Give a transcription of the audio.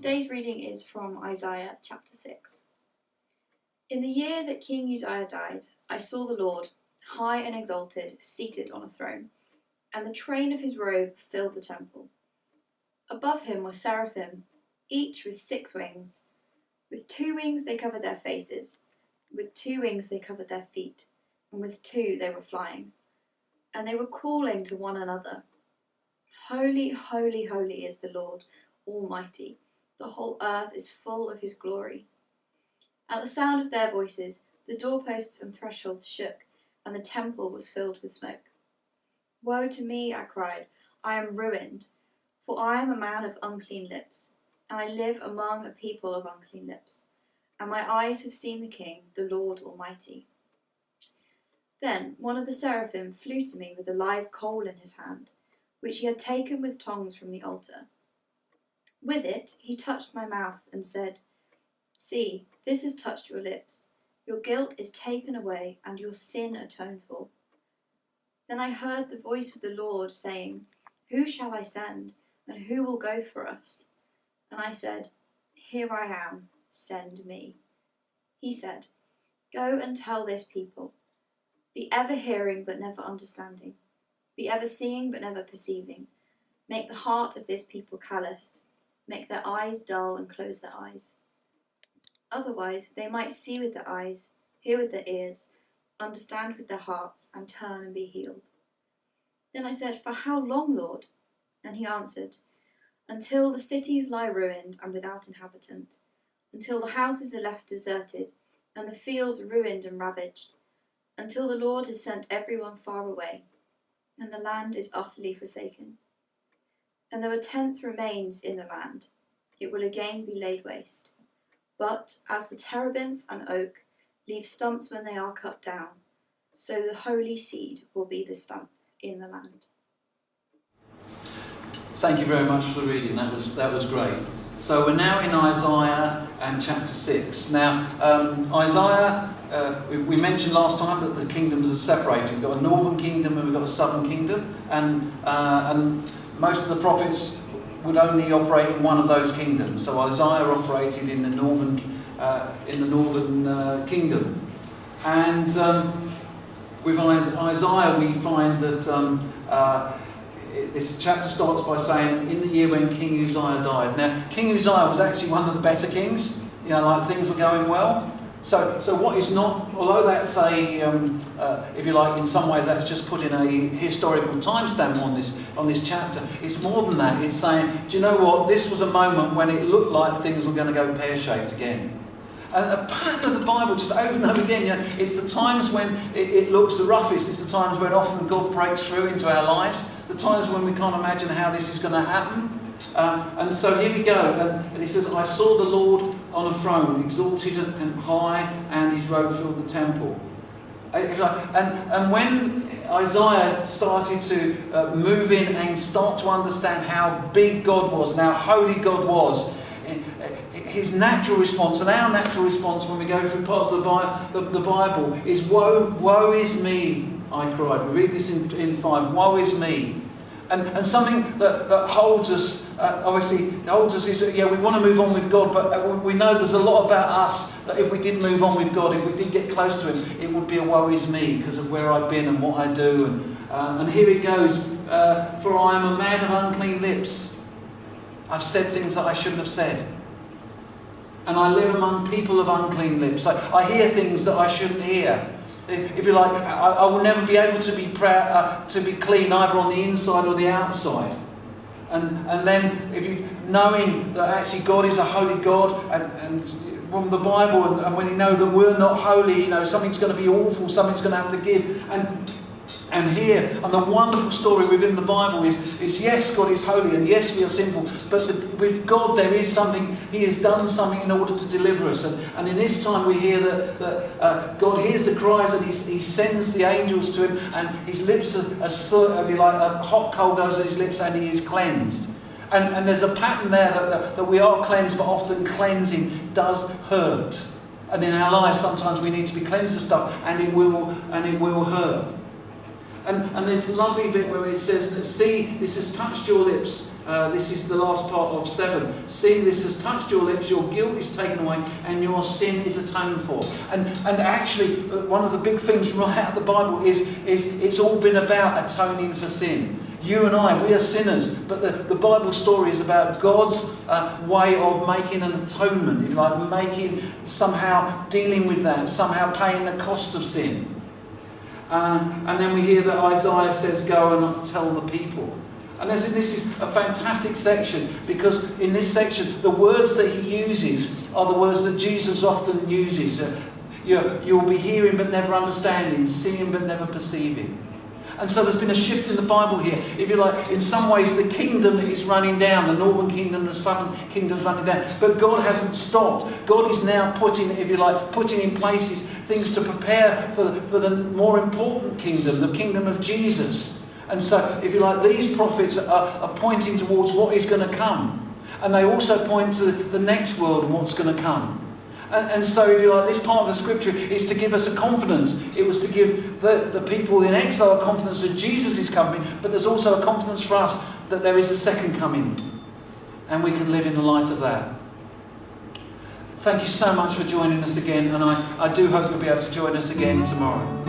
Today's reading is from Isaiah chapter 6. In the year that King Uzziah died, I saw the Lord, high and exalted, seated on a throne, and the train of his robe filled the temple. Above him were seraphim, each with 6 wings. With 2 wings they covered their faces, with 2 wings they covered their feet, and with 2 they were flying. And they were calling to one another, Holy, holy, holy is the Lord Almighty. The whole earth is full of his glory. At the sound of their voices, the doorposts and thresholds shook, and the temple was filled with smoke. Woe to me, I cried, I am ruined, for I am a man of unclean lips, and I live among a people of unclean lips, and my eyes have seen the King, the Lord Almighty. Then one of the seraphim flew to me with a live coal in his hand, which he had taken with tongs from the altar. With it he touched my mouth and said, See, this has touched your lips. Your guilt is taken away and your sin atoned for. Then I heard the voice of the Lord saying, Who shall I send, and who will go for us? And I said, Here I am, send me. He said, Go and tell this people, be ever hearing but never understanding, be ever seeing but never perceiving. Make the heart of this people calloused. Make their eyes dull and close their eyes. Otherwise they might see with their eyes, hear with their ears, understand with their hearts, and turn and be healed. Then I said, For how long, Lord? And he answered, Until the cities lie ruined and without inhabitant, until the houses are left deserted, and the fields ruined and ravaged, until the Lord has sent everyone far away, and the land is utterly forsaken. And though a tenth remains in the land, it will again be laid waste. But as the terebinth and oak leave stumps when they are cut down, so the holy seed will be the stump in the land. Thank you very much for the reading. That was great. So we're now in Isaiah and chapter 6. Now, Isaiah, we mentioned last time that the kingdoms are separated. We've got a northern kingdom and we've got a southern kingdom, and most of the prophets would only operate in one of those kingdoms. So Isaiah operated in the northern kingdom, and with Isaiah we find that this chapter starts by saying, in the year when King Uzziah died. Now, King Uzziah was actually one of the better kings. Like things were going well. So what is not, although that's if you like, in some ways that's just putting a historical timestamp on this chapter. It's more than that. It's saying, do you know what? This was a moment when it looked like things were going to go pear-shaped again. And a pattern of the Bible, just over and over again, it's the times when it looks the roughest. It's the times when often God breaks through into our lives. The times when we can't imagine how this is going to happen. And so here we go, and he says, I saw the Lord on a throne, exalted and high, and his robe filled the temple. And when Isaiah started to move in and start to understand how big God was and how holy God was, his natural response and our natural response when we go through parts of the Bible is, woe is me, I cried. We read this in 5, woe is me. And something that holds us, obviously holds us is, we want to move on with God, but we know there's a lot about us that if we did move on with God, if we did get close to Him, it would be a woe is me because of where I've been and what I do. And here it goes, for I am a man of unclean lips. I've said things that I shouldn't have said. And I live among people of unclean lips. I hear things that I shouldn't hear. If you like, I will never be able to be to be clean either on the inside or the outside. And then, knowing that actually God is a holy God, and from the Bible, and when you know that we're not holy, something's going to be awful, something's going to have to give. And here, and the wonderful story within the Bible is yes, God is holy, and yes, we are sinful, but with God there is something, He has done something in order to deliver us. And in this time we hear that God hears the cries, and He sends the angels to Him, and His lips are a hot coal goes on His lips, and He is cleansed. And there's a pattern there that we are cleansed, but often cleansing does hurt. And in our lives sometimes we need to be cleansed of stuff, and it will hurt. And there's a lovely bit where it says, see, this has touched your lips. This is the last part of 7. See, this has touched your lips, your guilt is taken away, and your sin is atoned for. And actually, one of the big things right out of the Bible is it's all been about atoning for sin. You and I, we are sinners, but the Bible story is about God's way of making an atonement, if you like, somehow dealing with that, somehow paying the cost of sin. And then we hear that Isaiah says, go and tell the people. And this is a fantastic section, because in this section, the words that he uses are the words that Jesus often uses. You'll be hearing but never understanding, seeing but never perceiving. And so there's been a shift in the Bible here. If you like, in some ways the kingdom is running down, the northern kingdom, the southern kingdom's running down. But God hasn't stopped. God is now putting in places things to prepare for the more important kingdom, the kingdom of Jesus. And so, if you like, these prophets are pointing towards what is going to come. And they also point to the next world and what's going to come. And so, if you like, this part of the scripture is to give us a confidence. It was to give the people in exile a confidence that Jesus is coming, but there's also a confidence for us that there is a second coming. And we can live in the light of that. Thank you so much for joining us again, and I do hope you'll be able to join us again tomorrow.